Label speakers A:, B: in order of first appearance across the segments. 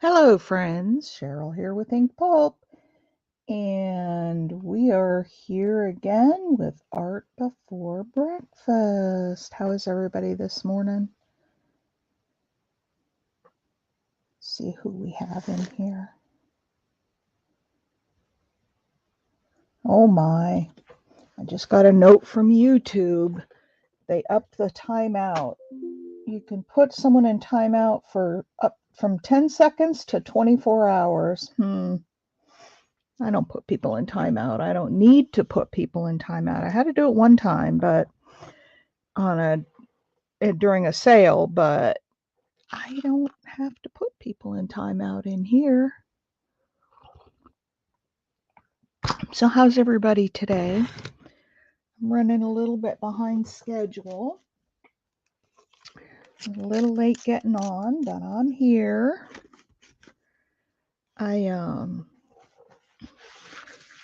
A: Hello, friends. Cheryl here with Inkpulp, and we are here again with Art Before Breakfast. How is everybody this morning? See who we have in here. Oh my, I just got a note from YouTube. They upped the timeout. You can put someone in timeout for up from 10 seconds to 24 hours. I don't put people in timeout. I don't need to put people in timeout. I had to do it one time, but during a sale, but I don't have to put people in timeout in here. So how's everybody today? I'm running a little bit behind schedule. A little late getting on, but I'm here. I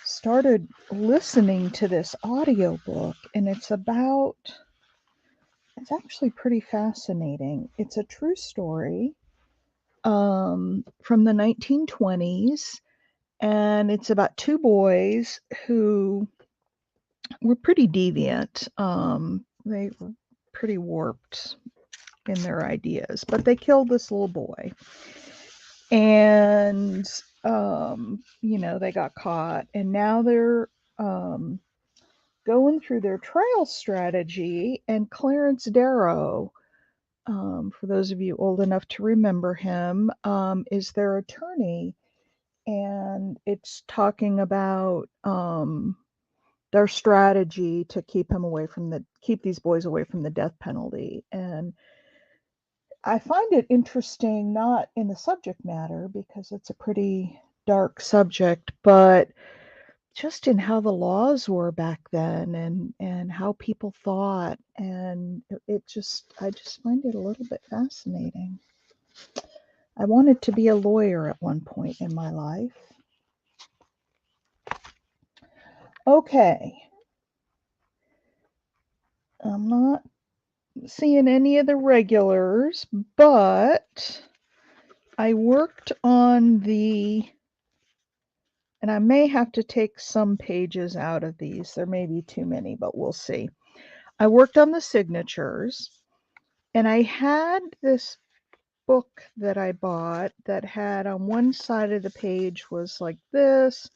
A: started listening to this audiobook, and it's actually pretty fascinating. It's a true story from the 1920s, and it's about two boys who were pretty deviant. They were pretty warped in their ideas, but they killed this little boy, and they got caught, and now they're going through their trial strategy. And Clarence Darrow, for those of you old enough to remember him, is their attorney, and it's talking about their strategy to keep these boys away from the death penalty. And I find it interesting, not in the subject matter because it's a pretty dark subject, but just in how the laws were back then, and how people thought. And I just find it a little bit fascinating. I wanted to be a lawyer at one point in my life. Okay. I'm not seeing any of the regulars, but I worked on and I may have to take some pages out of these. There may be too many, but we'll see. I worked on the signatures, and I had this book that I bought that had, on one side of the page was like this,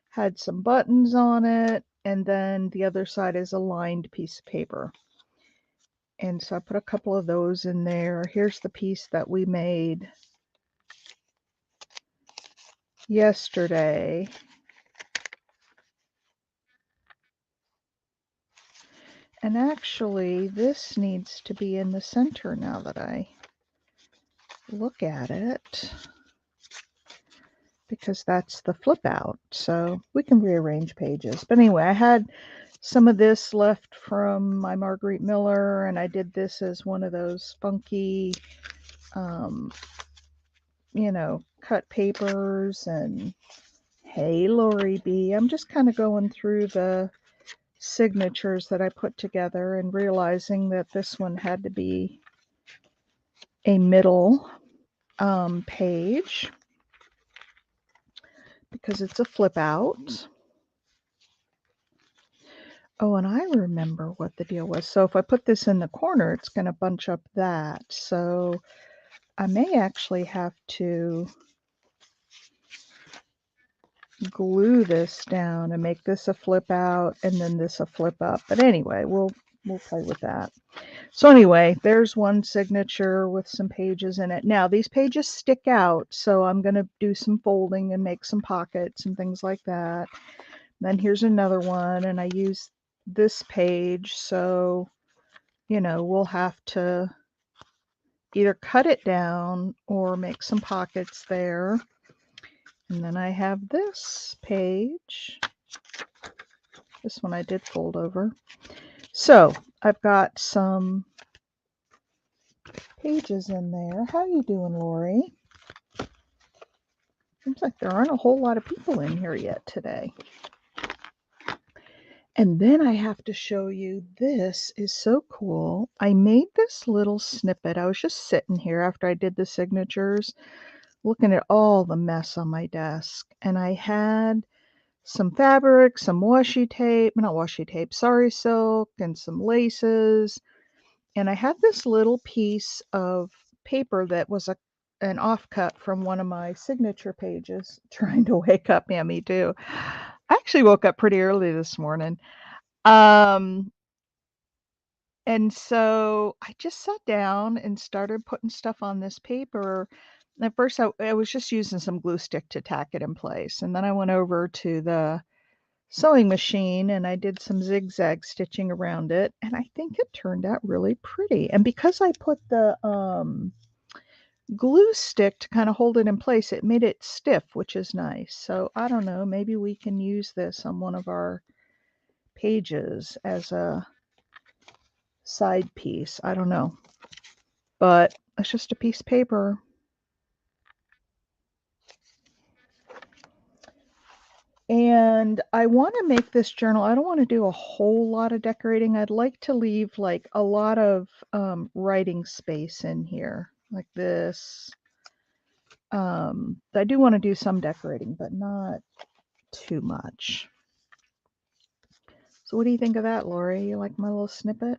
A: had some buttons on it, and then the other side is a lined piece of paper. And so I put a couple of those in there. Here's the piece that we made yesterday. And actually, this needs to be in the center now that I look at it, because that's the flip out. So we can rearrange pages. But anyway, I had some of this left from my Marguerite Miller, and I did this as one of those funky, cut papers. And hey, Lori B, I'm just kind of going through the signatures that I put together and realizing that this one had to be a middle page because it's a flip out. Oh, and I remember what the deal was. So if I put this in the corner, it's going to bunch up that. So I may actually have to glue this down and make this a flip out and then this a flip up. But anyway, we'll play with that. So anyway, there's one signature with some pages in it. Now these pages stick out, so I'm going to do some folding and make some pockets and things like that. And then here's another one, and I use this page, so we'll have to either cut it down or make some pockets there. And then I have this page. This one I did fold over. So I've got some pages in there. How you doing, Lori? Seems like there aren't a whole lot of people in here yet today. And then I have to show you, this is so cool. I made this little snippet. I was just sitting here after I did the signatures, looking at all the mess on my desk. And I had some fabric, some washi tape, not washi tape, sorry silk, and some laces. And I had this little piece of paper that was an offcut from one of my signature pages. Trying to wake up. Yeah, me too. I actually woke up pretty early this morning. Um, and so I just sat down and started putting stuff on this paper. And at first, I was just using some glue stick to tack it in place. And then I went over to the sewing machine and I did some zigzag stitching around it. And I think it turned out really pretty. And because I put the glue stick to kind of hold it in place, it made it stiff, which is nice. So I don't know, maybe we can use this on one of our pages as a side piece. I don't know. But it's just a piece of paper. And I want to make this journal. I don't want to do a whole lot of decorating. I'd like to leave like a lot of writing space in here, like this. I do want to do some decorating, but not too much. So what do you think of that, Lori? You like my little snippet?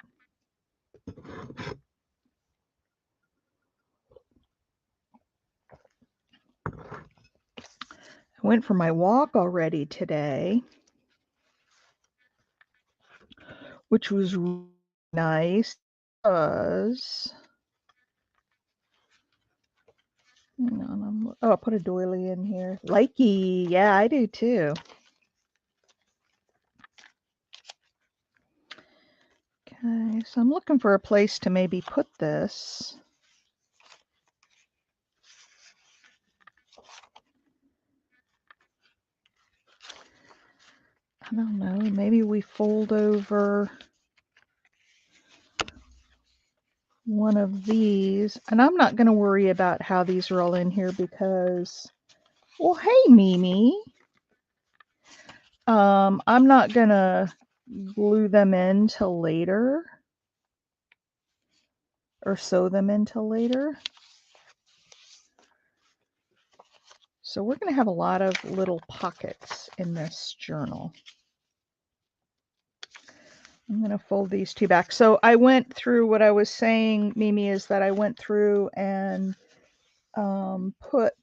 A: I went for my walk already today, which was really nice because, hang on, oh, I put a doily in here. Likey, yeah, I do too. Okay, so I'm looking for a place to maybe put this. I don't know, maybe we fold over one of these. And I'm not going to worry about how these are all in here because, well, hey, Mimi. I'm not going to glue them in till later or sew them in till later. So we're going to have a lot of little pockets in this journal. I'm going to fold these two back. So I went through what I was saying, Mimi, is that I went through and put,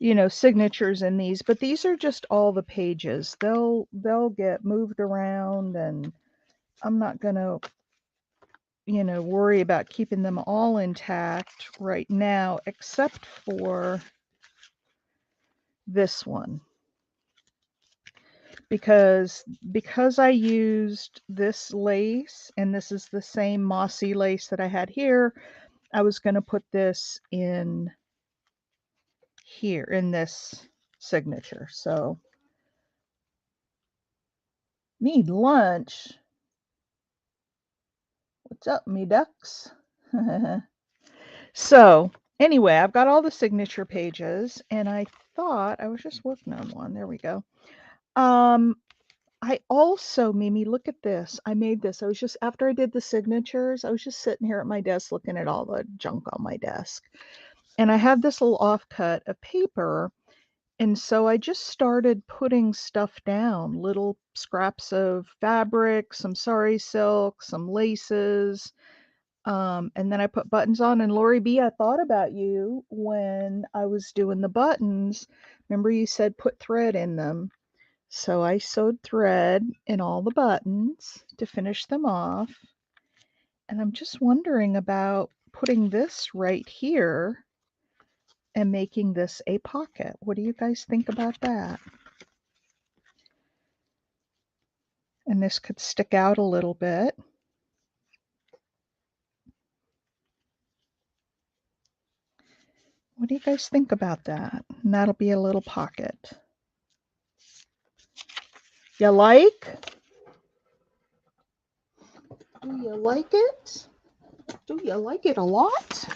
A: you know, signatures in these, but these are just all the pages. They'll get moved around, and I'm not going to, you know, worry about keeping them all intact right now, except for this one. Because I used this lace, and this is the same mossy lace that I had here, I was going to put this in here in this signature. So need lunch. What's up, me ducks? So anyway, I've got all the signature pages, and I thought I was just working on one. There we go. I also, Mimi, look at this. I made this. I was just, after I did the signatures, I was just sitting here at my desk looking at all the junk on my desk. And I had this little offcut of paper. And so I just started putting stuff down, little scraps of fabric, some sari silk, some laces. And then I put buttons on. And Lori B, I thought about you when I was doing the buttons. Remember you said put thread in them. So I sewed thread in all the buttons to finish them off. And I'm just wondering about putting this right here and making this a pocket. What do you guys think about that? And this could stick out a little bit. What do you guys think about that? And that'll be a little pocket. You like? Do you like it? Do you like it a lot?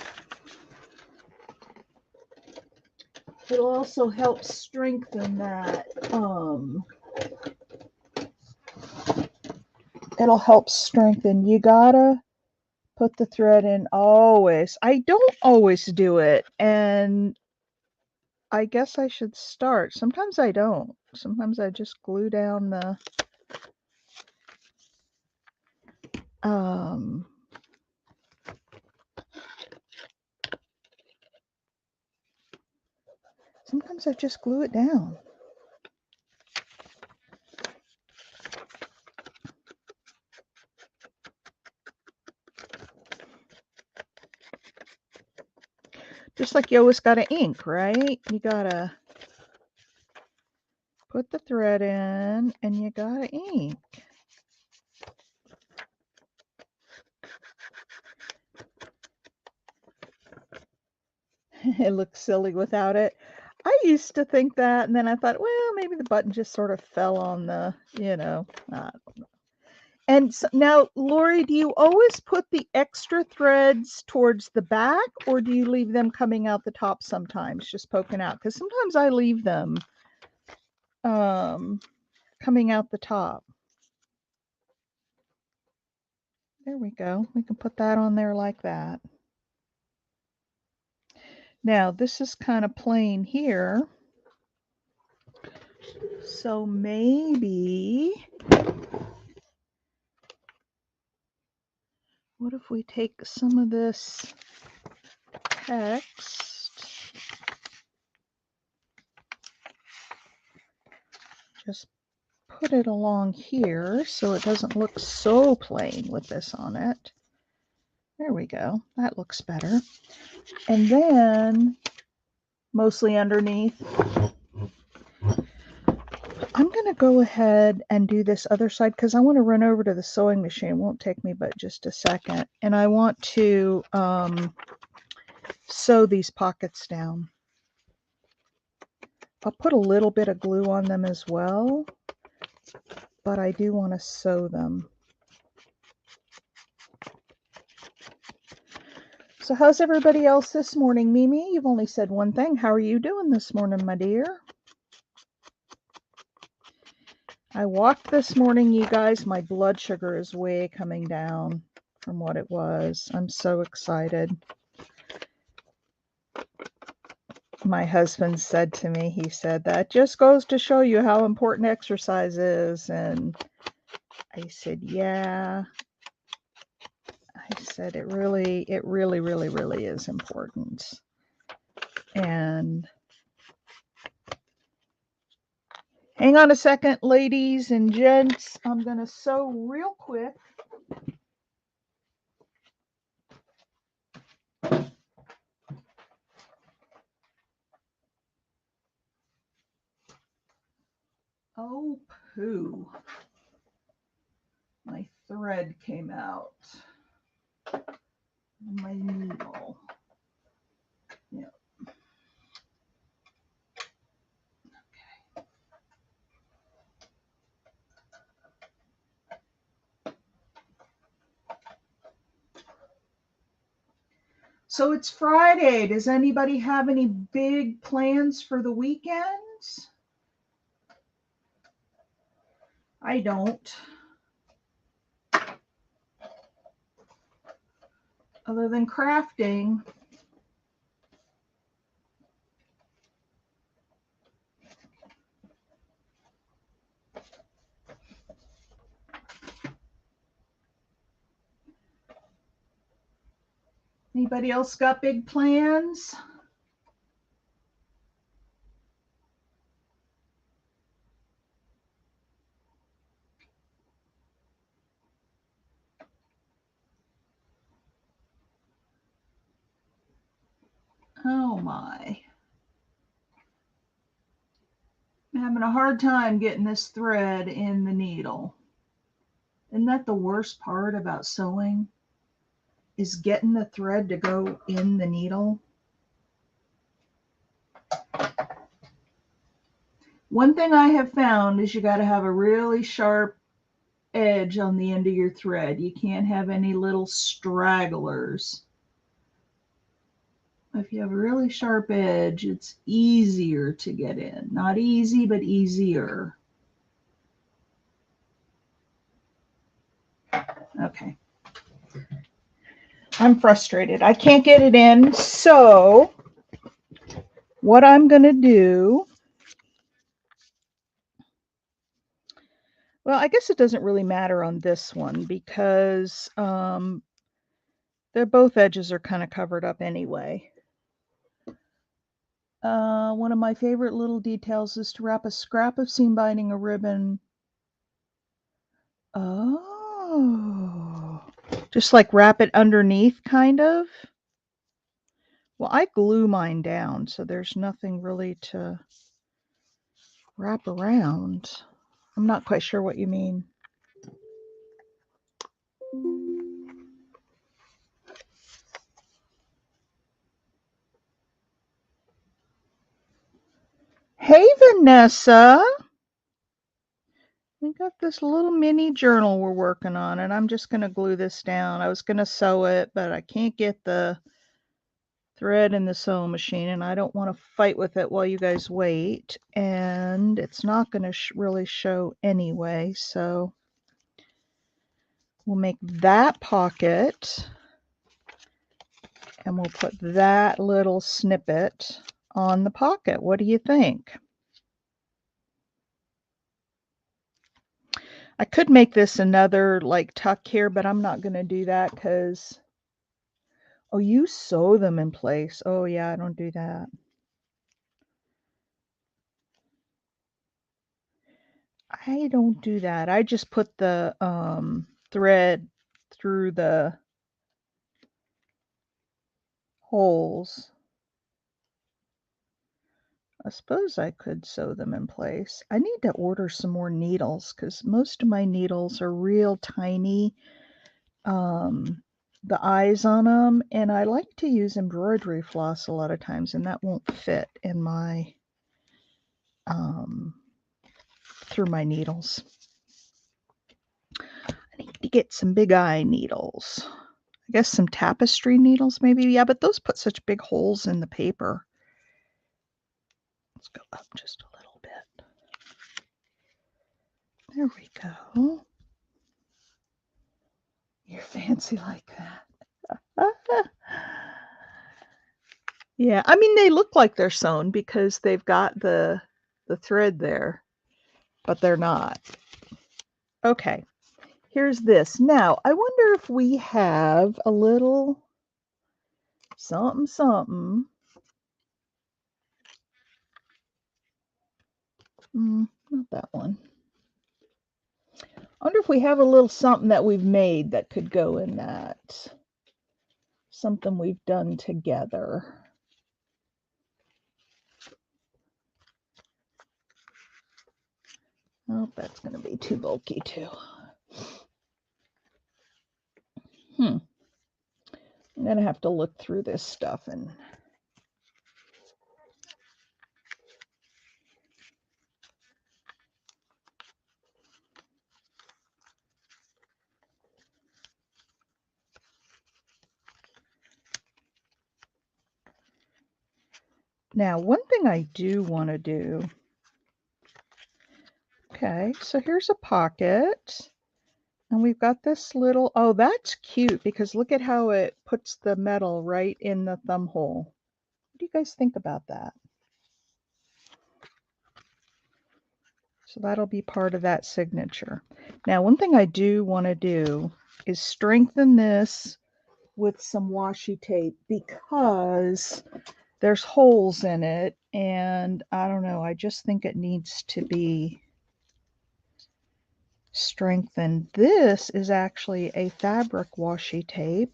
A: It'll also help strengthen that, it'll help strengthen. You gotta put the thread in always. I don't always do it, and I guess I should start. Sometimes I don't. Sometimes I just glue down the sometimes I just glue it down. Just like you always gotta ink, right? You gotta put the thread in and you gotta ink. It looks silly without it. I used to think that, and then I thought, well, maybe the button just sort of fell on the, I don't know. And so, now, Lori, do you always put the extra threads towards the back, or do you leave them coming out the top sometimes, just poking out? Because sometimes I leave them coming out the top. There we go. We can put that on there like that. Now, this is kind of plain here. So maybe, what if we take some of this text, just put it along here so it doesn't look so plain with this on it. There we go. That looks better. And then, mostly underneath, I'm going to go ahead and do this other side because I want to run over to the sewing machine. It won't take me but just a second. And I want to sew these pockets down. I'll put a little bit of glue on them as well, but I do want to sew them. So how's everybody else this morning? Mimi, you've only said one thing. How are you doing this morning, my dear? I walked this morning, you guys. My blood sugar is way coming down from what it was. I'm so excited. My husband said to me, he said, that just goes to show you how important exercise is. And I said, yeah. I said, it really, really is important. And hang on a second, ladies and gents. I'm going to sew real quick. Oh, poo. My thread came out. My needle. Yep. Okay. So it's Friday. Does anybody have any big plans for the weekends? I don't. Other than crafting. Anybody else got big plans? Oh my. I'm having a hard time getting this thread in the needle. Isn't that the worst part about sewing? Is getting the thread to go in the needle. One thing I have found is you got to have a really sharp edge on the end of your thread. You can't have any little stragglers. If you have a really sharp edge, it's easier to get in. Not easy, but easier. Okay. I'm frustrated. I can't get it in. So what I'm going to do, well, I guess it doesn't really matter on this one because they're both edges are kind of covered up anyway. One of my favorite little details is to wrap a scrap of seam binding or ribbon. Oh, just like wrap it underneath, kind of. Well, I glue mine down, so there's nothing really to wrap around. I'm not quite sure what you mean. Hey, Vanessa. We got this little mini journal we're working on, and I'm just going to glue this down. I was going to sew it, but I can't get the thread in the sewing machine, and I don't want to fight with it while you guys wait. And it's not going to really show anyway, so we'll make that pocket, and we'll put that little snippet on the pocket. What do you think? I could make this another like tuck here, but I'm not going to do that because, oh, you sew them in place. Oh yeah, I don't do that. I don't do that. I just put the thread through the holes. I suppose I could sew them in place. I need to order some more needles because most of my needles are real tiny. The eyes on them, and I like to use embroidery floss a lot of times, and that won't fit in my through my needles. I need to get some big eye needles. I guess some tapestry needles maybe. Yeah, but those put such big holes in the paper. Let's go up just a little bit. There we go. You're fancy like that. Yeah, I mean, they look like they're sewn because they've got the thread there, but they're not. Okay, here's this. Now, I wonder if we have a little something something. Not that one. I wonder if we have a little something that we've made that could go in that. Something we've done together. Oh, that's going to be too bulky too. I'm going to have to look through this stuff and now one thing I do want to do. Okay, so here's a pocket. And we've got this little, oh, that's cute because look at how it puts the metal right in the thumb hole. What do you guys think about that? So that'll be part of that signature. Now, one thing I do want to do is strengthen this with some washi tape because there's holes in it, and I don't know, I just think it needs to be strengthened. This is actually a fabric washi tape.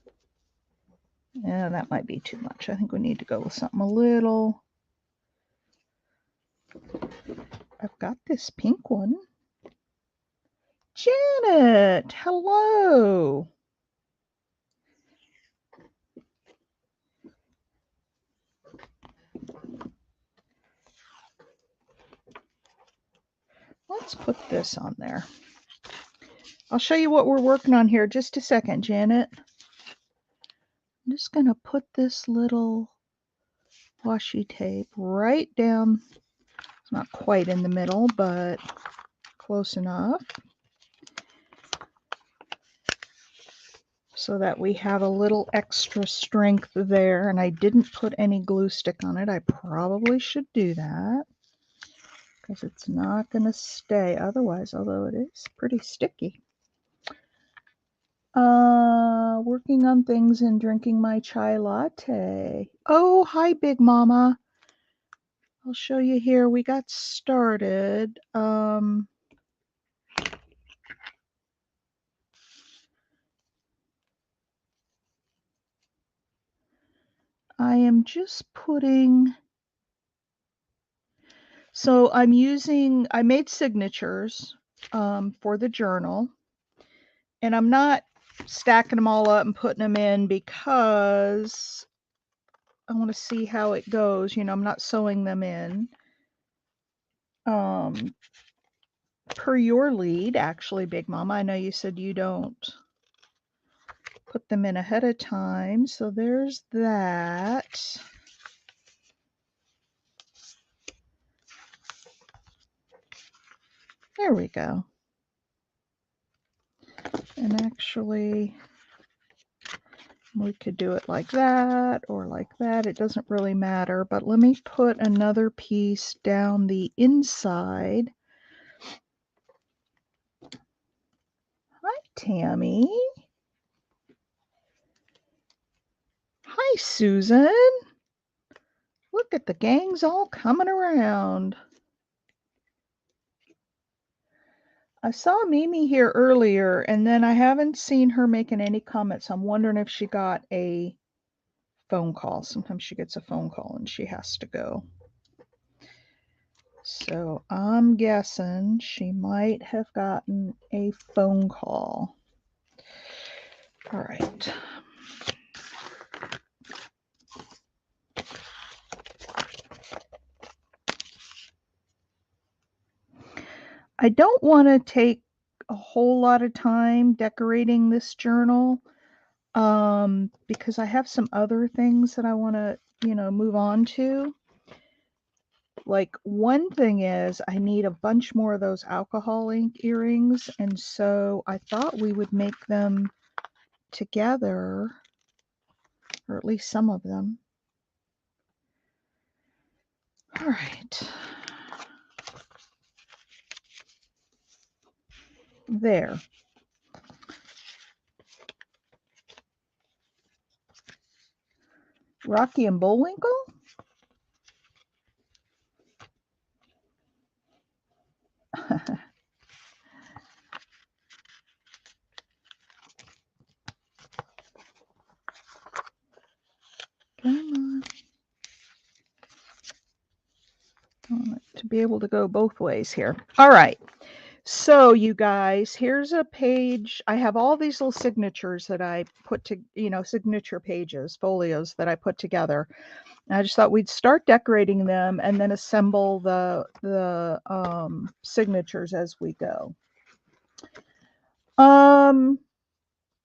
A: Yeah, that might be too much. I think we need to go with something a little. I've got this pink one. Janet, hello. Let's put this on there. I'll show you what we're working on here. Just a second, Janet. I'm just going to put this little washi tape right down. It's not quite in the middle, but close enough. so that we have a little extra strength there. And I didn't put any glue stick on it. I probably should do that because it's not going to stay otherwise, although it is pretty sticky. Working on things and drinking my chai latte. Oh, hi, Big Mama. I'll show you here. We got started. I am just putting, so I made signatures for the journal, and I'm not stacking them all up and putting them in because I want to see how it goes. You know, I'm not sewing them in. Per your lead, actually, Big Mama, I know you said you don't put them in ahead of time, so there's that. There we go. And actually, we could do it like that or like that. It doesn't really matter, but let me put another piece down the inside. Hi, Tammy. Hi, Susan. Look at the gang's all coming around. I saw Mimi here earlier, and then I haven't seen her making any comments. I'm wondering if she got a phone call. Sometimes she gets a phone call and she has to go. So I'm guessing she might have gotten a phone call. All right. I don't want to take a whole lot of time decorating this journal because I have some other things that I want to, move on to. Like, one thing is I need a bunch more of those alcohol ink earrings, and so I thought we would make them together, or at least some of them. All right. There. Rocky and Bullwinkle? Come on. I want it to be able to go both ways here. All right. So, you guys, here's a page. I have all these little signatures that I put to, signature pages, folios that I put together. And I just thought we'd start decorating them and then assemble the signatures as we go.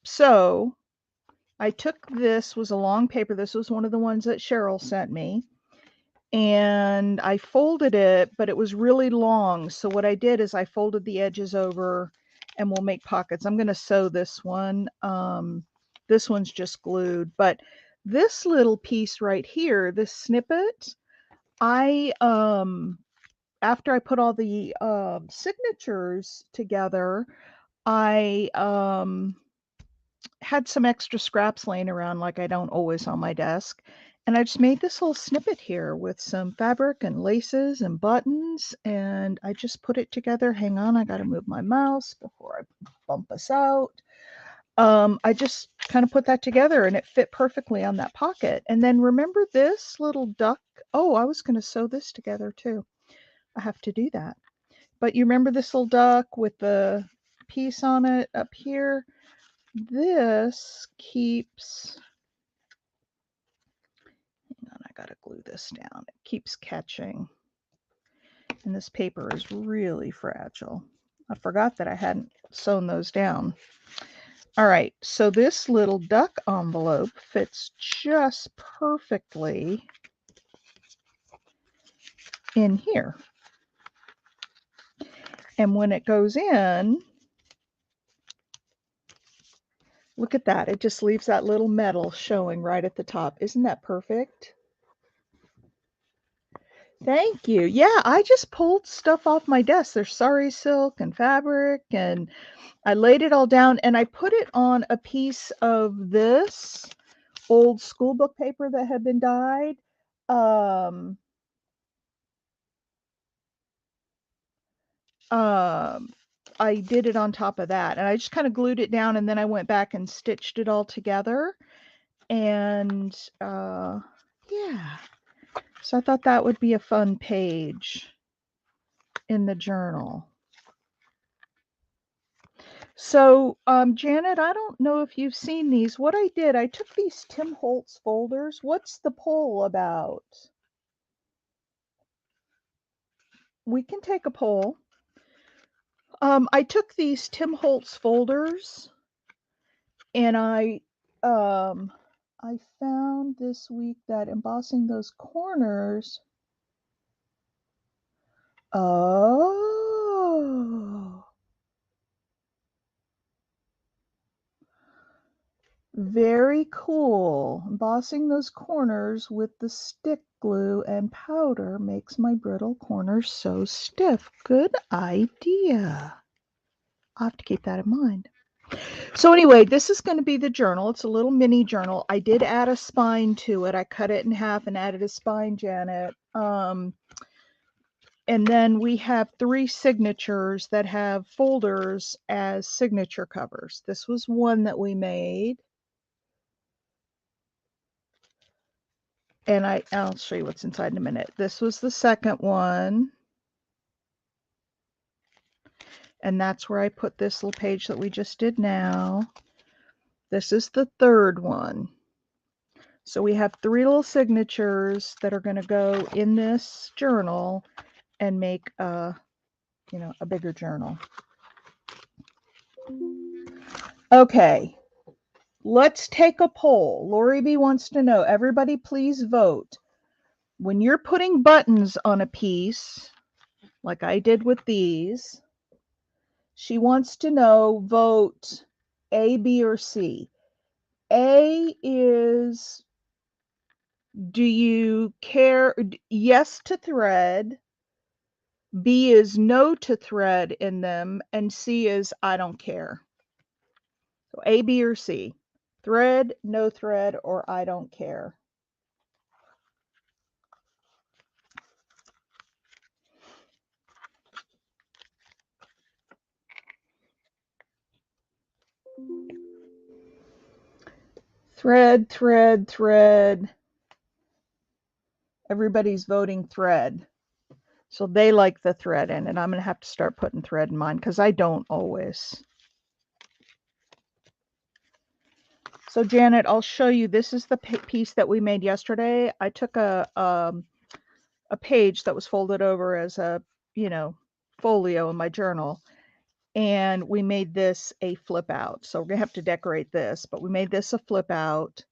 A: So I took this was a long paper. This was one of the ones that Cheryl sent me. And I folded it, but it was really long. So what I did is I folded the edges over and we'll make pockets. I'm going to sew this one. This one's just glued, but this little piece right here, this snippet, I after I put all the signatures together, I had some extra scraps laying around like I don't always on my desk. And I just made this little snippet here with some fabric and laces and buttons. And I just put it together. Hang on, I got to move my mouse before I bump us out. I just kind of put that together and it fit perfectly on that pocket. And then remember this little duck? Oh, I was going to sew this together too. I have to do that. But you remember this little duck with the piece on it up here? This keeps, hang on, I gotta glue this down. It keeps catching. And this paper is really fragile. I forgot that I hadn't sewn those down. All right, so this little duck envelope fits just perfectly in here. And when it goes in, Look at that. It just leaves that little metal showing right at the top. Isn't that perfect? Thank you. Yeah, I just pulled stuff off my desk. There's sari silk and fabric, and I laid it all down and I put it on a piece of this old school book paper that had been dyed. Um, um, I did it on top of that and I just kind of glued it down and then I went back and stitched it all together. And yeah, so I thought that would be a fun page in the journal. So, Janet, I don't know if you've seen these. What I did, I took these Tim Holtz folders. What's the poll about? We can take a poll. I took these Tim Holtz folders and I found this week that embossing those corners. Oh, very cool. Embossing those corners with the stick glue and powder makes my brittle corners so stiff. Good idea. I'll have to keep that in mind. So anyway, this is going to be the journal. It's a little mini journal. I did add a spine to it. I cut it in half and added a spine, Janet. And then we have 3 signatures that have folders as signature covers. This was one that we made. And I'll show you what's inside in a minute. This was the second one. And that's where I put this little page that we just did now. This is the third one. So we have 3 little signatures that are going to go in this journal and make a bigger journal. Okay, let's take a poll. Lori B wants to know, everybody please vote. When you're putting buttons on a piece, like I did with these, she wants to know, vote A, B, or C. A is, do you care, yes to thread. B is no to thread in them, and C is I don't care. So A, B, or C. Thread, no thread, or I don't care. Thread, thread, thread. Everybody's voting thread. So they like the thread in it. I'm going to have to start putting thread in mine because I don't always. So Janet, I'll show you. This is the piece that we made yesterday. I took a page that was folded over as a, folio in my journal. And we made this a flip out. So we're going to have to decorate this, but we made this a flip out.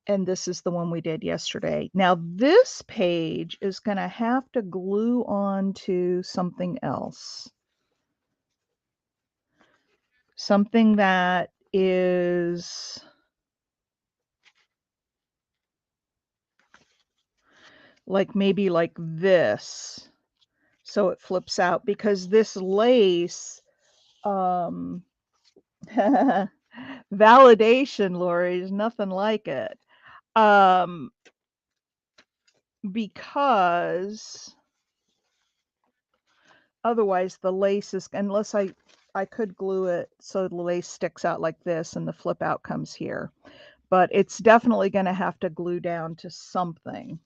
A: And this is the one we did yesterday. Now this page is going to have to glue on to something else. Something that is like maybe like this. So it flips out because this lace, validation, Lori, is nothing like it. Because otherwise the lace is, unless I could glue it so the lace sticks out like this and the flip out comes here. But it's definitely going to have to glue down to something.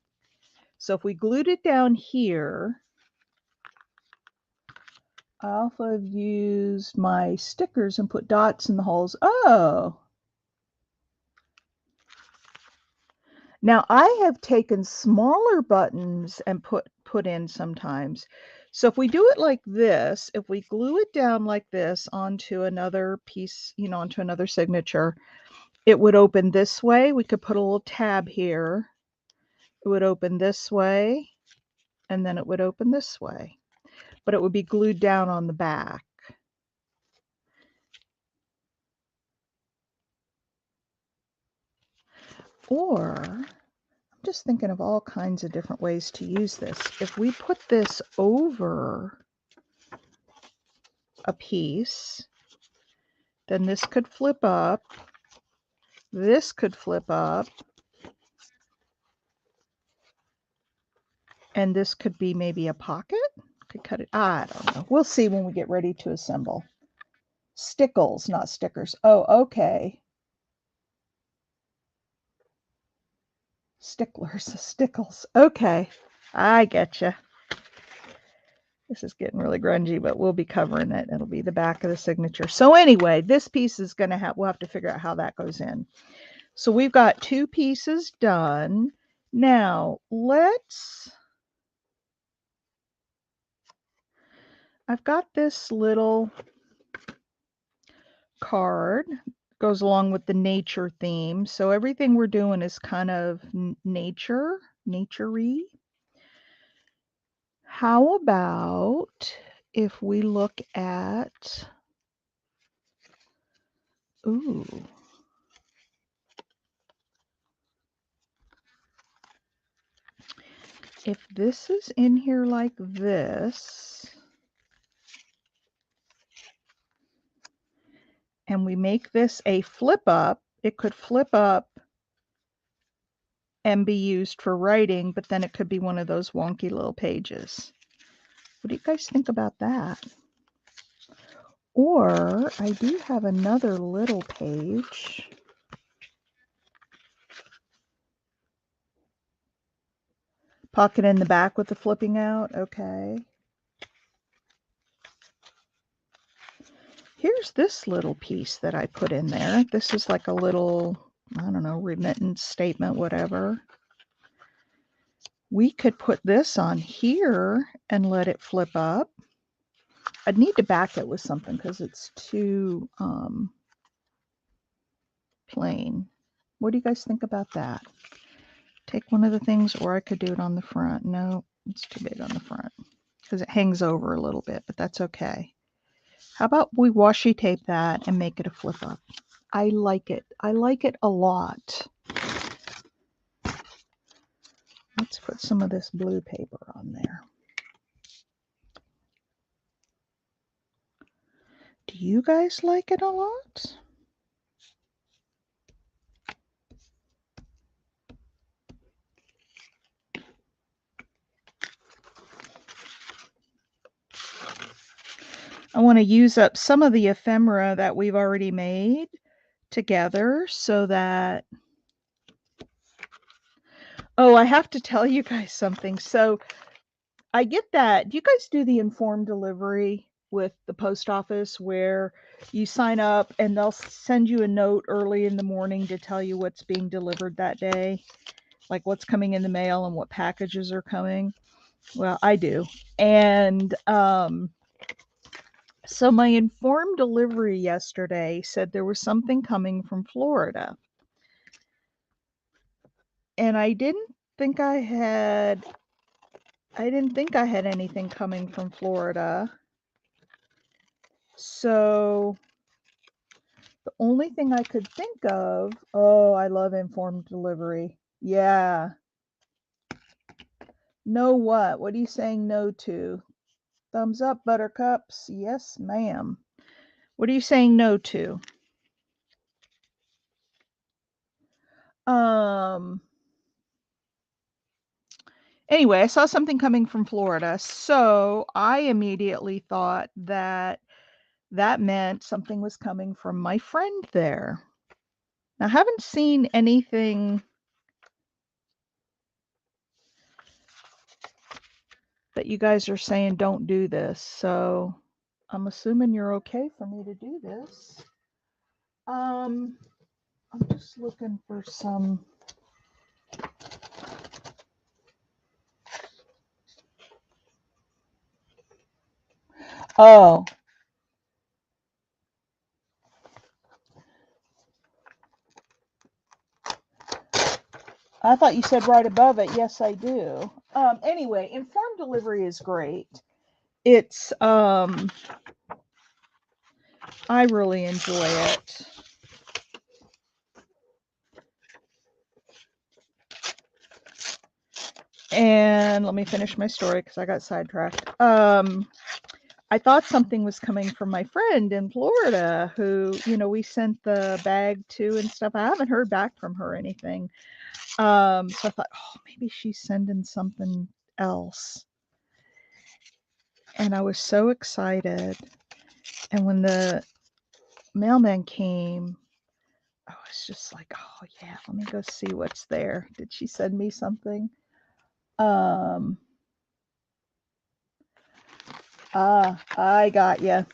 A: So if we glued it down here, I also have used my stickers and put dots in the holes. Oh, now I have taken smaller buttons and put in sometimes. So if we do it like this, if we glue it down like this onto another piece, onto another signature, it would open this way. We could put a little tab here. It would open this way, and then it would open this way. But it would be glued down on the back. Or, I'm just thinking of all kinds of different ways to use this. If we put this over a piece, then this could flip up. This could flip up. And this could be maybe a pocket. Could cut it. I don't know. We'll see when we get ready to assemble. Stickles, not stickers. Oh, okay. Sticklers, stickles. Okay, I getcha. This is getting really grungy, but we'll be covering it. It'll be the back of the signature. So anyway, this piece is going to have, we'll have to figure out how that goes in. So we've got 2 pieces done. Now, I've got this little card, goes along with the nature theme. So everything we're doing is kind of nature-y. How about if we look at, ooh, if this is in here like this, and we make this a flip up, it could flip up and be used for writing, but then it could be one of those wonky little pages. What do you guys think about that? Or I do have another little page. Pocket in the back with the flipping out. Okay. Here's this little piece that I put in there. This is like a little, I don't know, remittance statement, whatever. We could put this on here and let it flip up. I'd need to back it with something because it's too plain. What do you guys think about that? Take one of the things, or I could do it on the front. No, it's too big on the front because it hangs over a little bit, but that's okay. How about we washi tape that and make it a flip up? I like it. I like it a lot. Let's put some of this blue paper on there. Do you guys like it a lot? I want to use up some of the ephemera that we've already made together so that, oh, I have to tell you guys something. So I get that. Do you guys do the informed delivery with the post office where you sign up and they'll send you a note early in the morning to tell you what's being delivered that day, like what's coming in the mail and what packages are coming? Well, I do. And so my informed delivery yesterday said there was something coming from Florida. And I didn't think I had anything coming from Florida. So the only thing I could think of, oh, I love informed delivery. Yeah. No what? What are you saying no to? Thumbs up, buttercups. Yes, ma'am. What are you saying no to? Anyway, I saw something coming from Florida, so I immediately thought that that meant something was coming from my friend there. Now, I haven't seen anything that you guys are saying don't do this, so I'm assuming you're okay for me to do this. I'm just looking for some. Oh. I thought you said right above it. Yes, I do. Anyway, informed delivery is great. It's I really enjoy it. And let me finish my story because I got sidetracked. I thought something was coming from my friend in Florida who, you know, we sent the bag to and stuff. I haven't heard back from her or anything. So I thought, oh, maybe she's sending something else. And I was so excited. And when the mailman came, I was just like, oh, yeah, let me go see what's there. Did she send me something? I got you.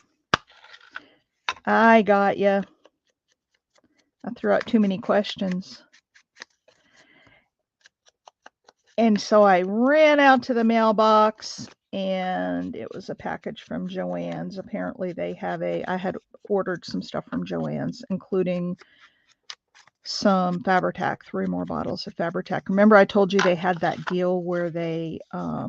A: I got you. I threw out too many questions. And so I ran out to the mailbox, and it was a package from Joann's. Apparently they have I had ordered some stuff from Joann's, including some Fabri-Tac, 3 more bottles of Fabri-Tac. Remember I told you they had that deal where they, I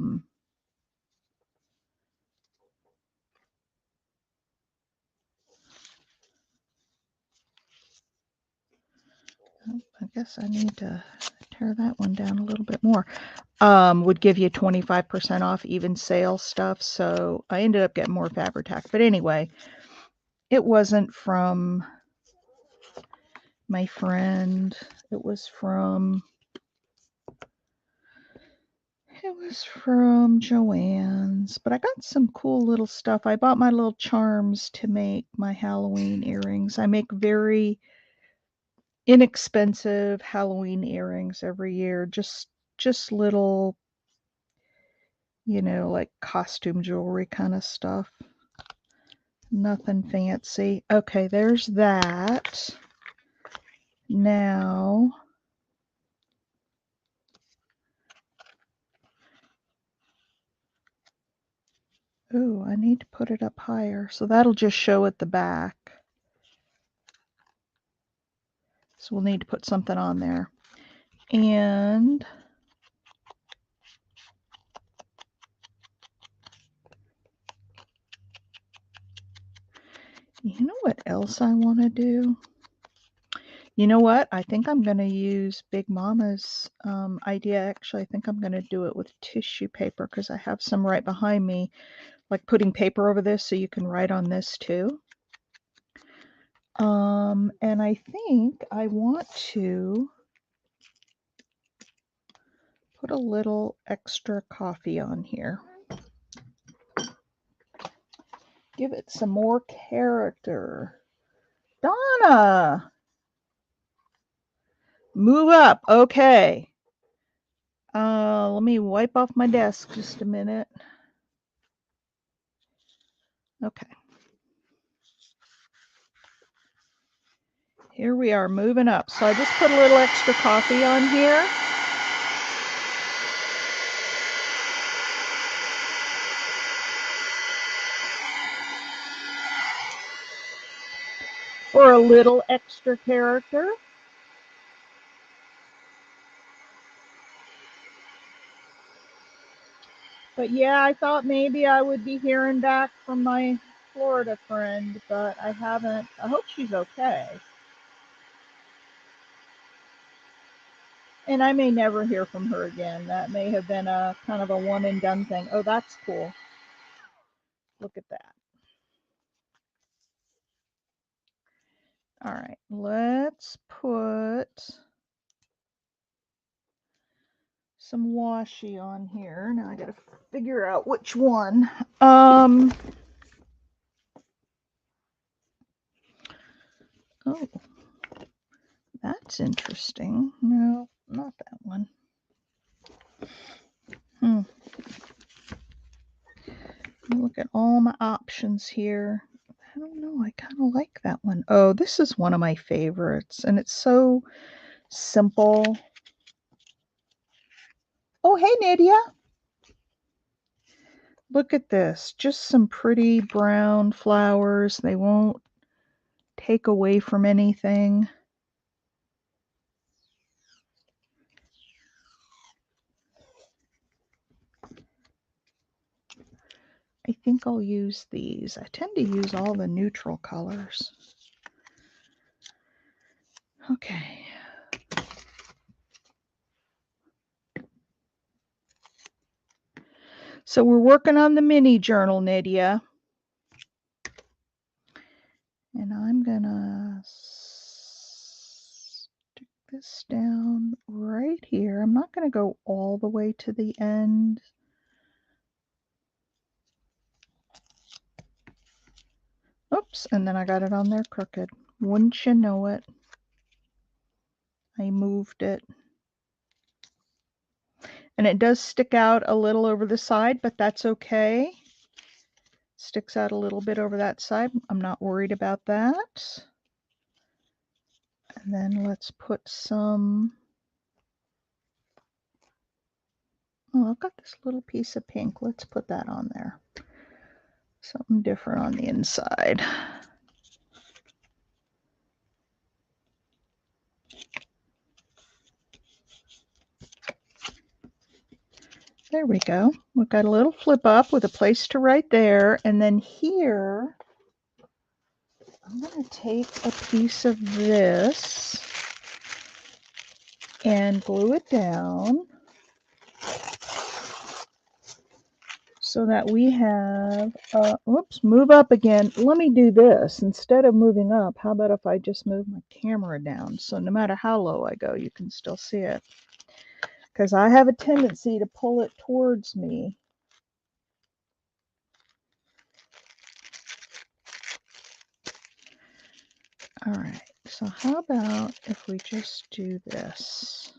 A: guess I need to tear that one down a little bit more. Would give you 25% off even sale stuff. So I ended up getting more Fabri-Tac. But anyway, it wasn't from my friend. It was from Joann's. But I got some cool little stuff. I bought my little charms to make my Halloween earrings. I make very inexpensive Halloween earrings every year. Just little, you know, like costume jewelry kind of stuff. Nothing fancy. Okay, there's that. Now, ooh, I need to put it up higher. So that'll just show at the back. So we'll need to put something on there. And you know what else I want to do? You know what? I think I'm going to use Big Mama's idea. Actually, I think I'm going to do it with tissue paper because I have some right behind me, like putting paper over this so you can write on this too. And I think I want to put a little extra coffee on here. Give it some more character. Donna! Move up. Okay. Let me wipe off my desk just a minute. Okay. Here we are moving up. So I just put a little extra coffee on here. For a little extra character. But yeah, I thought maybe I would be hearing back from my Florida friend, but I haven't. I hope she's okay. And I may never hear from her again. That may have been a kind of a one and done thing. Oh, that's cool. Look at that. All right, let's put some washi on here. Now I gotta figure out which one. Oh, that's interesting. No, not that one. Look at all my options here. I don't know. I kind of like that one. Oh, this is one of my favorites, and it's so simple. Oh, hey, Nydia. Look at this. Just some pretty brown flowers. They won't take away from anything. I think I'll use these. I tend to use all the neutral colors. Okay. So we're working on the mini journal, Nydia. And I'm gonna stick this down right here. I'm not gonna go all the way to the end. Oops, and then I got it on there crooked. Wouldn't you know it? I moved it. And it does stick out a little over the side, but that's okay. Sticks out a little bit over that side. I'm not worried about that. And then let's put some, oh, I've got this little piece of pink. Let's put that on there. Something different on the inside. There we go. We've got a little flip up with a place to write there. And then here, I'm going to take a piece of this and glue it down so that we have, oops, move up again. Let me do this. Instead of moving up, how about if I just move my camera down so no matter how low I go, you can still see it. Because I have a tendency to pull it towards me. All right, so how about if we just do this?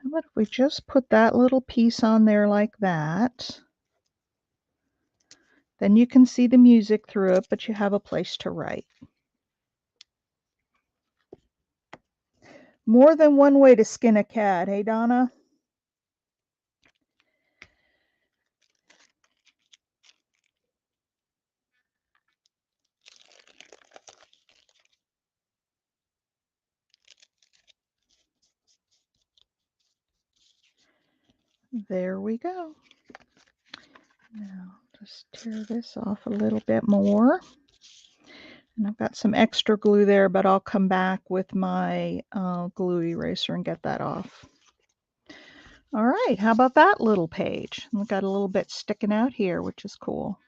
A: How about if we just put that little piece on there like that? Then you can see the music through it, but you have a place to write. More than one way to skin a cat, hey Donna? There we go. Now just tear this off a little bit more. And I've got some extra glue there, but I'll come back with my glue eraser and get that off. All right, how about that little page? We've got a little bit sticking out here, which is cool.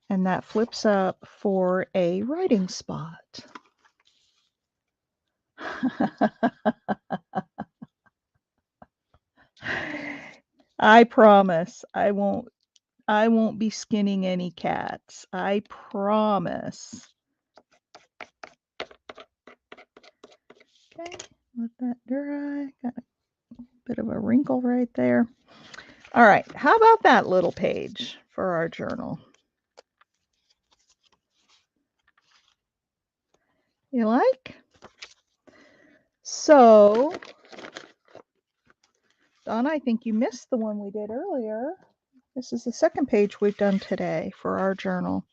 A: And that flips up for a writing spot. I promise I won't be skinning any cats. I promise. Okay, let that dry. Got a bit of a wrinkle right there. All right, how about that little page for our journal? You like? So, Donna, I think you missed the one we did earlier. This is the second page we've done today for our journal.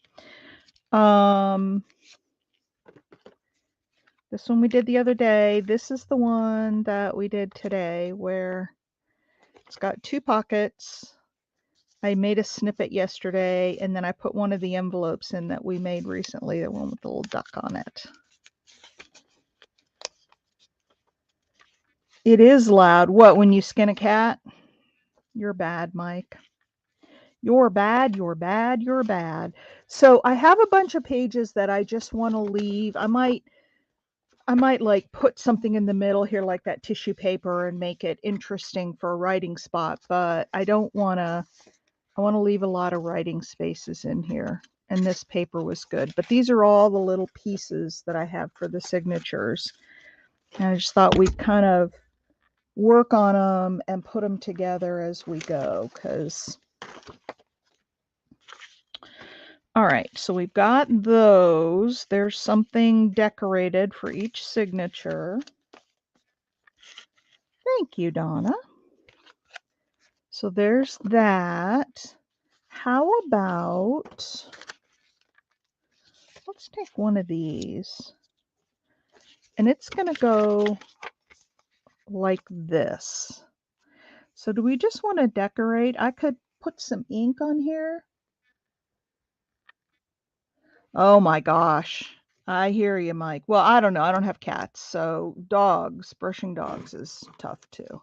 A: This one we did the other day. This is the one that we did today where it's got two pockets. I made a snippet yesterday, and then I put one of the envelopes in that we made recently, the one with the little duck on it. It is loud. What, when you skin a cat? You're bad, Mike. You're bad, you're bad, you're bad. So I have a bunch of pages that I just want to leave. I might like put something in the middle here like that tissue paper and make it interesting for a writing spot, but I don't want to, I want to leave a lot of writing spaces in here. And this paper was good, but these are all the little pieces that I have for the signatures. And I just thought we'd kind of work on them and put them together as we go, because all right, so we've got those. There's something decorated for each signature. Thank you, Donna. So there's that. How about, let's take one of these. And it's going to go like this. So do we just want to decorate? I could put some ink on here. Oh my gosh. I hear you, Mike. Well, I don't know. I don't have cats, so dogs, brushing dogs is tough too.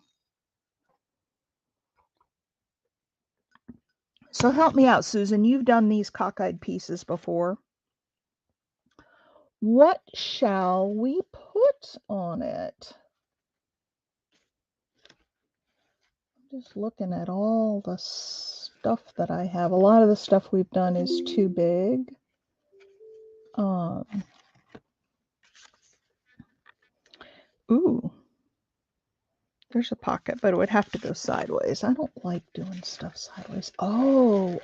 A: So help me out, Susan. You've done these cockeyed pieces before. What shall we put on it? Just looking at all the stuff that I have. A lot of the stuff we've done is too big. Ooh, there's a pocket, but it would have to go sideways. I don't like doing stuff sideways. Oh.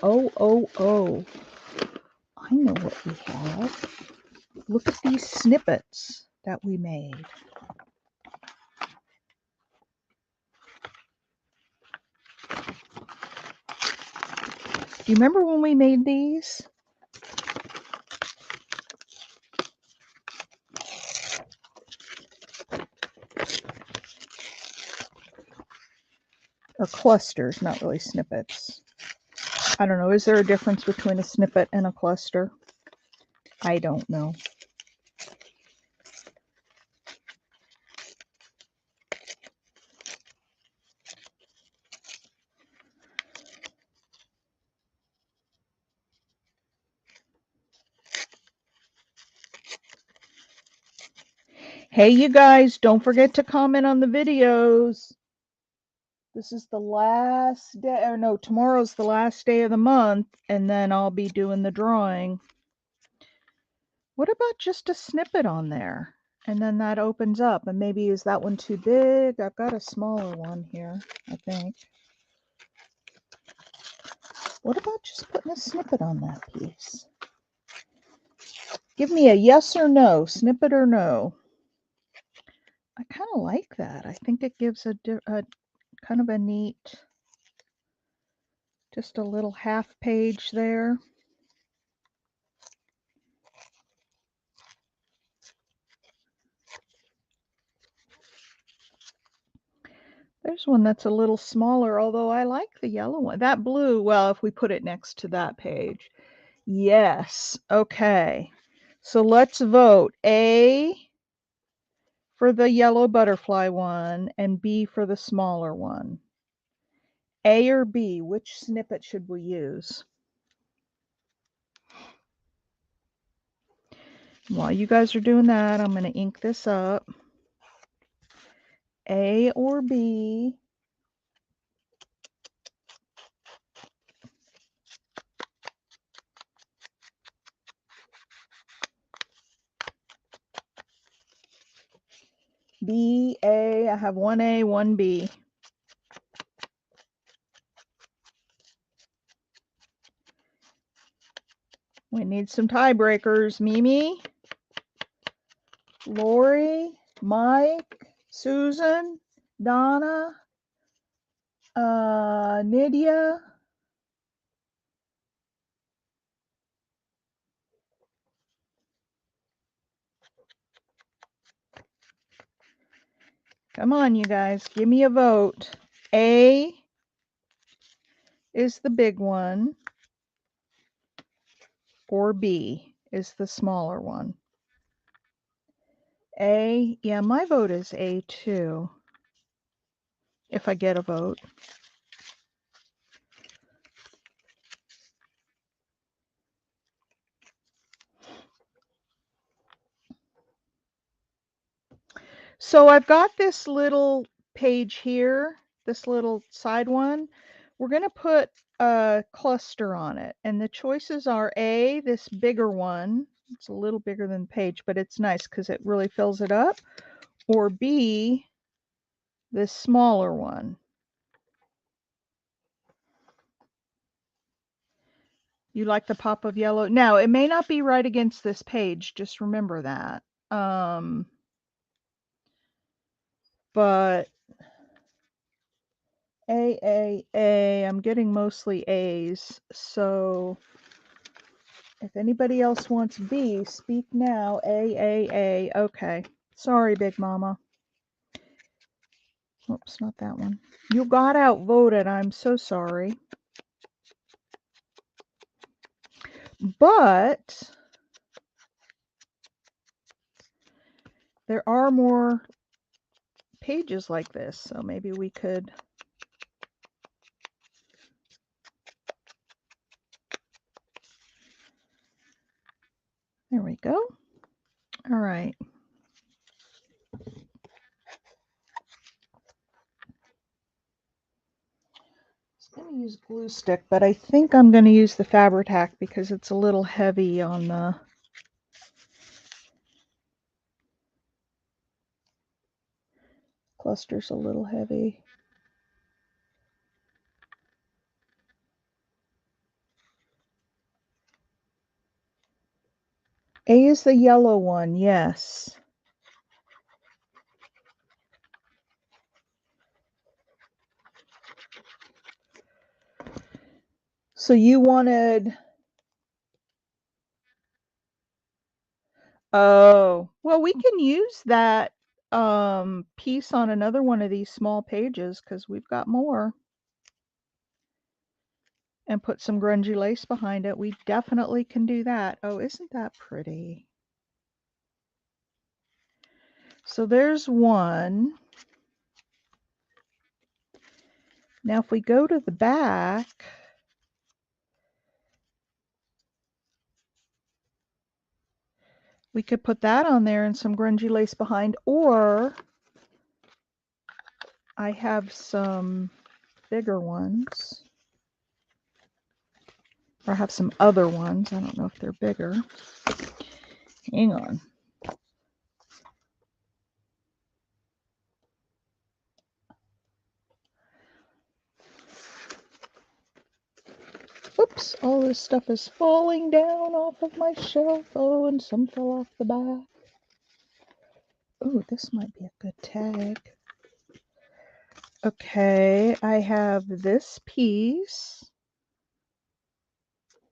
A: I know what we have. Look at these snippets that we made. Do you remember when we made these? Or clusters, not really snippets. I don't know. Is there a difference between a snippet and a cluster? I don't know. Hey, you guys, don't forget to comment on the videos. This is the last day, or no, tomorrow's the last day of the month, and then I'll be doing the drawing. What about just a snippet on there? And then that opens up, and maybe is that one too big? I've got a smaller one here, I think. What about just putting a snippet on that piece? Give me a yes or no, snippet or no. I kind of like that. I think it gives a kind of a neat, just a little half page there. There's one that's a little smaller, although I like the yellow one. That blue, well, if we put it next to that page. Yes. Okay. So let's vote A for the yellow butterfly one and B for the smaller one. A or B, which snippet should we use? While you guys are doing that, I'm going to ink this up. A or B? B, A, I have one A, one B. We need some tiebreakers. Mimi, Lori, Mike, Susan, Donna, Nydia. Come on, you guys, give me a vote. A is the big one, or B is the smaller one. A, yeah, my vote is A too, if I get a vote. So I've got this little page here, this little side one. We're going to put a cluster on it, and the choices are A, this bigger one. It's a little bigger than the page, but it's nice because it really fills it up. Or B, this smaller one. You like the pop of yellow? Now, it may not be right against this page. Just remember that. But A. I'm getting mostly A's. So if anybody else wants B, speak now. A. Okay. Sorry, Big Mama. Oops, not that one. You got outvoted. I'm so sorry. But there are more pages like this, so maybe we could. There we go. All right. I was going to use glue stick, but I think I'm going to use the Fabri-Tac because it's a little heavy on the. Cluster's a little heavy. A is the yellow one, yes. So you wanted. Oh, well, we can use that piece on another one of these small pages because we've got more. And put some grungy lace behind it. We definitely can do that. Oh, isn't that pretty? So there's one. Now if we go to the back, we could put that on there and some grungy lace behind, or I have some bigger ones. Or I have some other ones. I don't know if they're bigger. Hang on. Oops, all this stuff is falling down off of my shelf. Oh, and some fell off the back. Oh, this might be a good tag. Okay, I have this piece.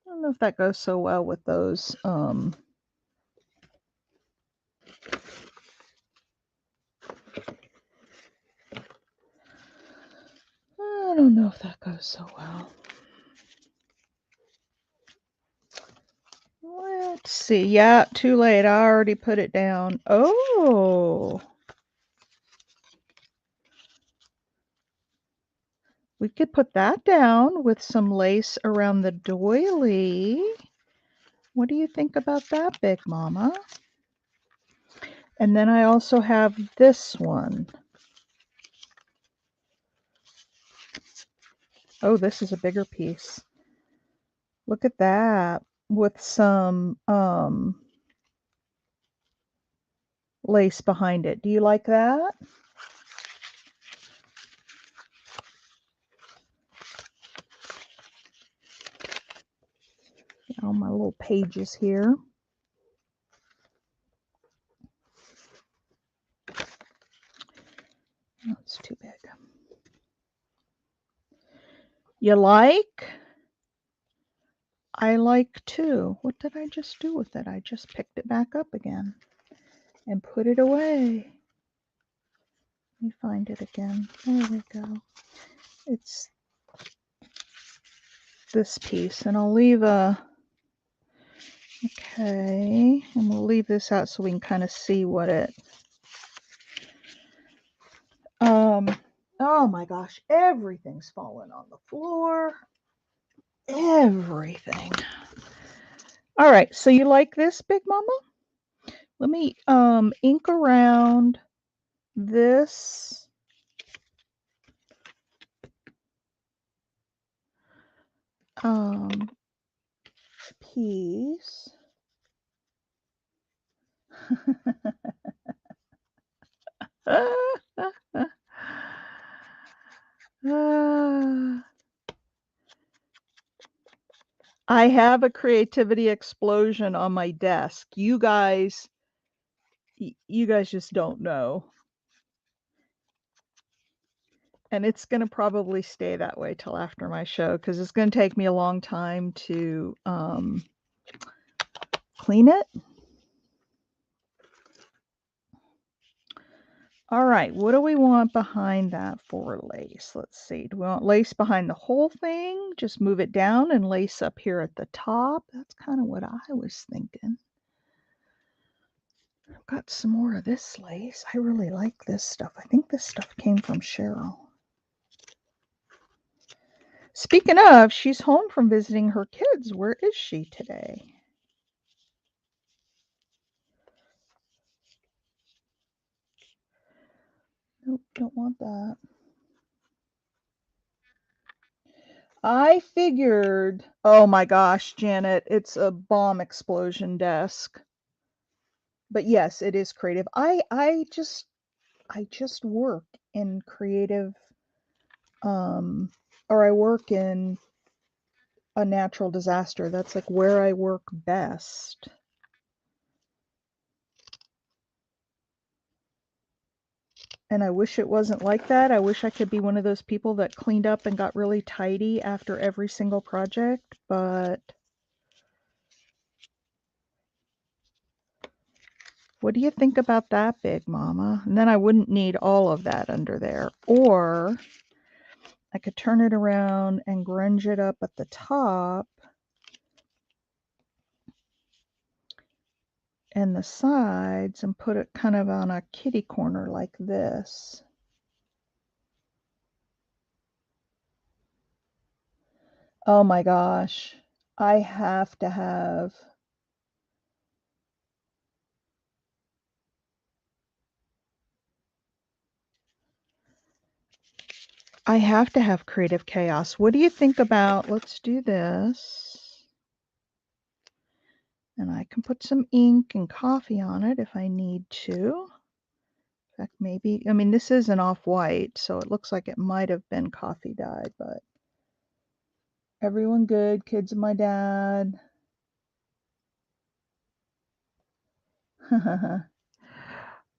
A: I don't know if that goes so well with those. I don't know if that goes so well. Let's see. Yeah, too late. I already put it down. Oh. We could put that down with some lace around the doily. What do you think about that, Big Mama? And then I also have this one. Oh, this is a bigger piece. Look at that with some lace behind it. Do you like that? All my little pages here. That's too big. You like? I like too. What did I just do with it? I just picked it back up again and put it away. Let me find it again. There we go. It's this piece, and I'll leave a. Okay, and we'll leave this out so we can kind of see what it. Oh my gosh, everything's falling on the floor. Everything. All right, so you like this, Big Mama? Let me ink around this piece. I have a creativity explosion on my desk. You guys just don't know. And it's going to probably stay that way till after my show because it's going to take me a long time to clean it. All right, what do we want behind that for lace? Let's see. Do we want lace behind the whole thing? Just move it down and lace up here at the top? That's kind of what I was thinking. I've got some more of this lace. I really like this stuff. I think this stuff came from Cheryl. Speaking of, she's home from visiting her kids. Where is she today? Nope, don't want that. I figured, oh my gosh, Janet, it's a bomb explosion desk. But yes, it is creative. I just work in creative or I work in a natural disaster. That's like where I work best. And I wish it wasn't like that. I wish I could be one of those people that cleaned up and got really tidy after every single project, but what do you think about that, Big Mama? And then I wouldn't need all of that under there. Or I could turn it around and grunge it up at the top and the sides and put it kind of on a kitty corner like this. Oh my gosh. I have to have creative chaos. What do you think about, let's do this. And I can put some ink and coffee on it if I need to. In fact, maybe, I mean, this is an off-white, so it looks like it might have been coffee dyed, but everyone good, kids and my dad.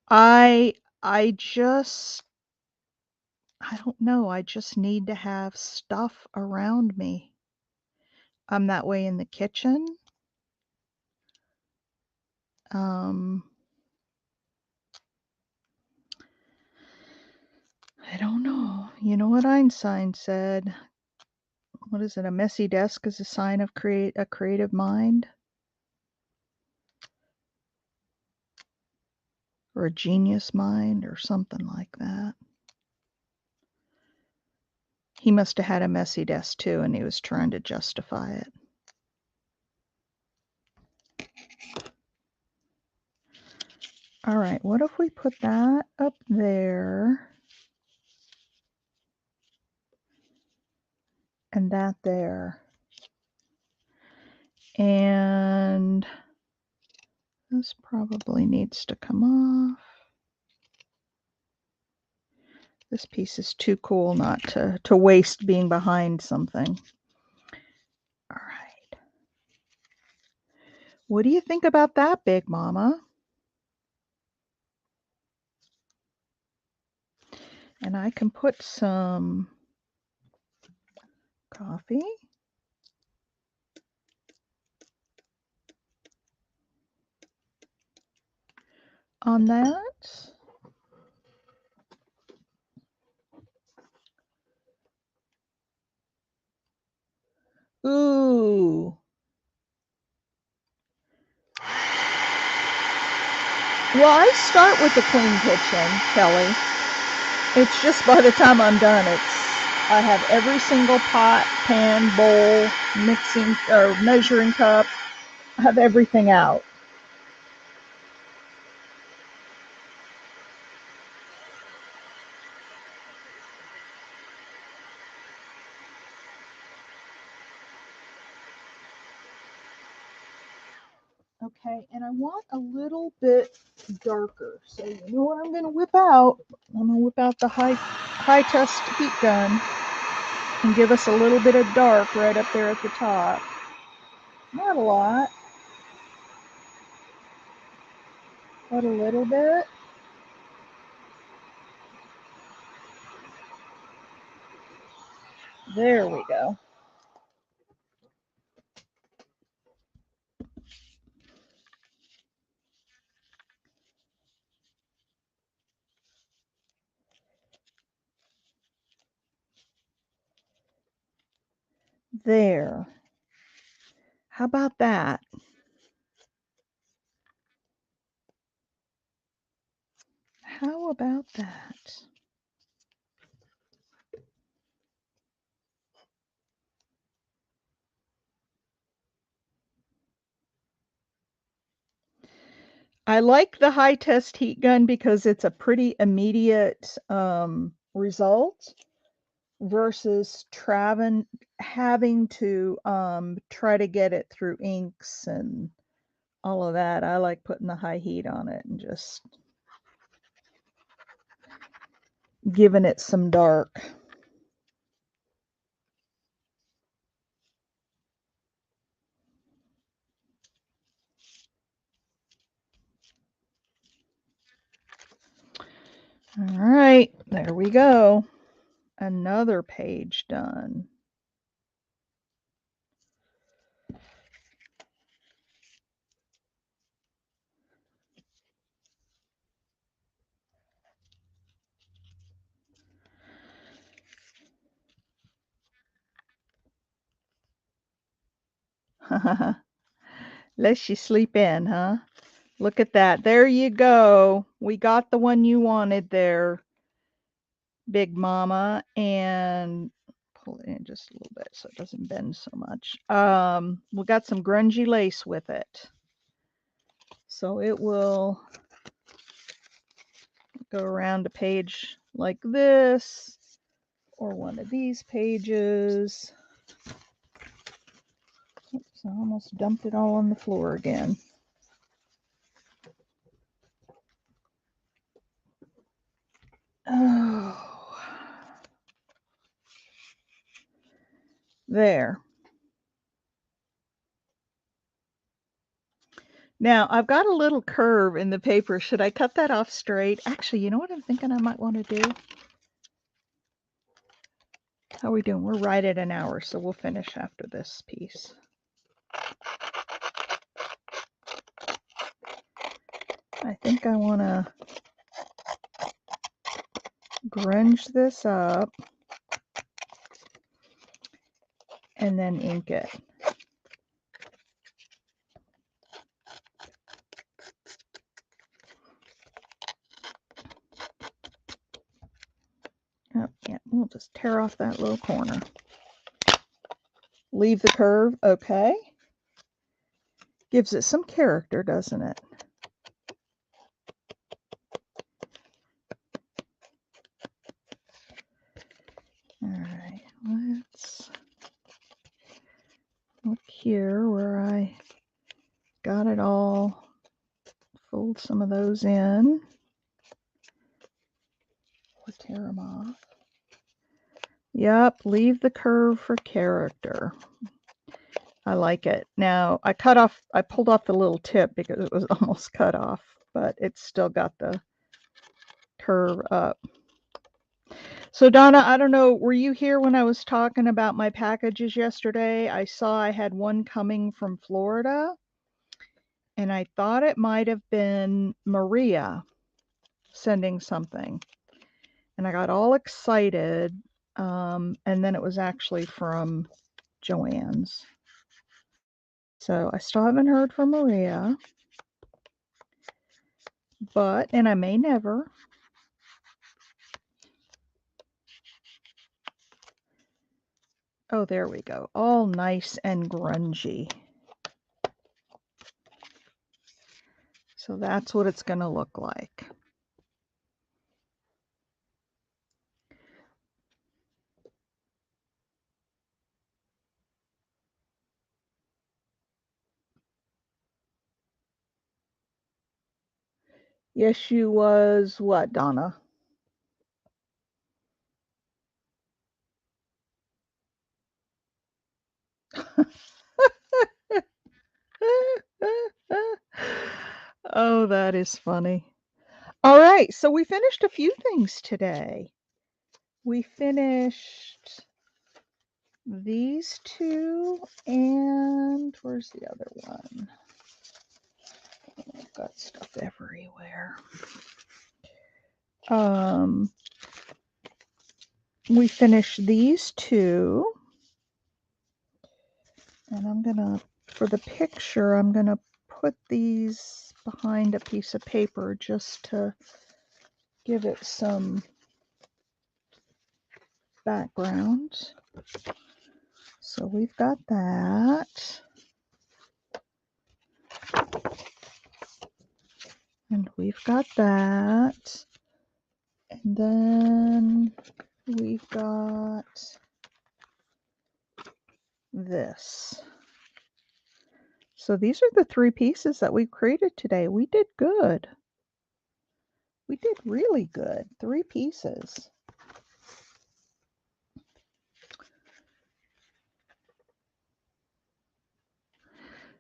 A: I I just I don't know, I just need to have stuff around me. I'm that way in the kitchen. Um, I don't know. You know what Einstein said? What is it? A messy desk is a sign of a creative mind, or a genius mind, or something like that. He must have had a messy desk too, and he was trying to justify it. All right, what if we put that up there and that there? And this probably needs to come off. This piece is too cool not to waste being behind something. All right. What do you think about that, Big Mama? And I can put some coffee on that. Ooh. Well, I start with the clean kitchen, Kelly. It's just by the time I'm done, I have every single pot, pan, bowl, mixing or measuring cup. I have everything out. Okay, and I want a little bit darker. So you know what I'm going to whip out? I'm going to whip out the high test heat gun and give us a little bit of dark right up there at the top. Not a lot, but a little bit. There we go. There. How about that? How about that? I like the high test heat gun because it's a pretty immediate result versus having to try to get it through inks and all of that. I like putting the high heat on it and just giving it some dark. All right, there we go. Another page done. Let you sleep in, huh? Look at that. There you go. We got the one you wanted there, Big Mama. And pull it in just a little bit so it doesn't bend so much. We got some grungy lace with it. So it will go around a page like this or one of these pages. Oops, I almost dumped it all on the floor again. Oh, there. Now, I've got a little curve in the paper. Should I cut that off straight? Actually, you know what I'm thinking I might want to do? How are we doing? We're right at an hour, so we'll finish after this piece. I think I want to grunge this up and then ink it. Oh, yeah, we'll just tear off that little corner. Leave the curve, okay. Gives it some character, doesn't it? All right, let's look here where I got it all. Fold some of those in. Or tear them off. Yep, leave the curve for character. I like it. Now, I pulled off the little tip because it was almost cut off, but it's still got the curve up. So Donna, I don't know, were you here when I was talking about my packages yesterday? I saw I had one coming from Florida, and I thought it might have been Maria sending something. And I got all excited, and then it was actually from Joanne's. So I still haven't heard from Maria, and I may never. Oh, there we go. All nice and grungy. So that's what it's going to look like. Yes, you was what, Donna? Oh, that is funny. All right, so we finished a few things today. We finished these two, and where's the other one? I've got stuff everywhere. We finished these two, and I'm gonna, for the picture, I'm gonna put these behind a piece of paper just to give it some background. So we've got that. And we've got that. And then we've got this. So these are the 3 pieces that we created today. We did good. We did really good. 3 pieces.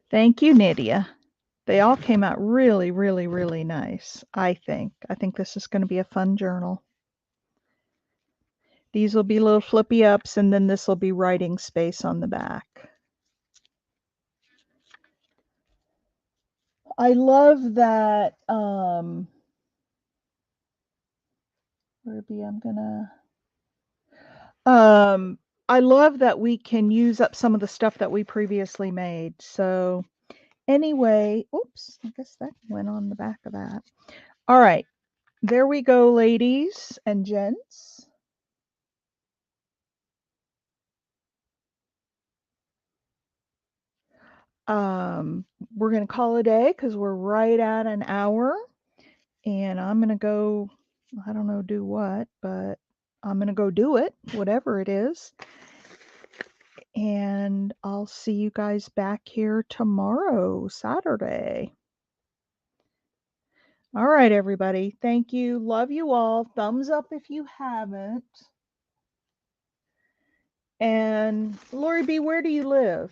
A: Thank you, Nydia. They all came out really, really, really nice, I think. I think this is going to be a fun journal. These will be little flippy ups, and then this will be writing space on the back. I love that, Ruby, I'm gonna, I love that we can use up some of the stuff that we previously made. So anyway, oops, I guess that went on the back of that. All right, there we go, ladies and gents. We're going to call it a day because we're right at an hour. And I'm going to go, I don't know, do what, but I'm going to go do it, whatever it is. And I'll see you guys back here tomorrow, Saturday. All right, everybody. Thank you. Love you all. Thumbs up if you haven't. And Lori B., where do you live?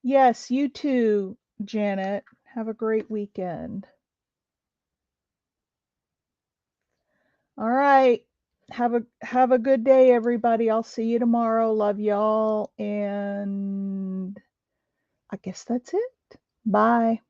A: Yes, you too, Janet. Have a great weekend. All right. Have a good day, everybody. I'll see you tomorrow. Love y'all. And I guess that's it. Bye.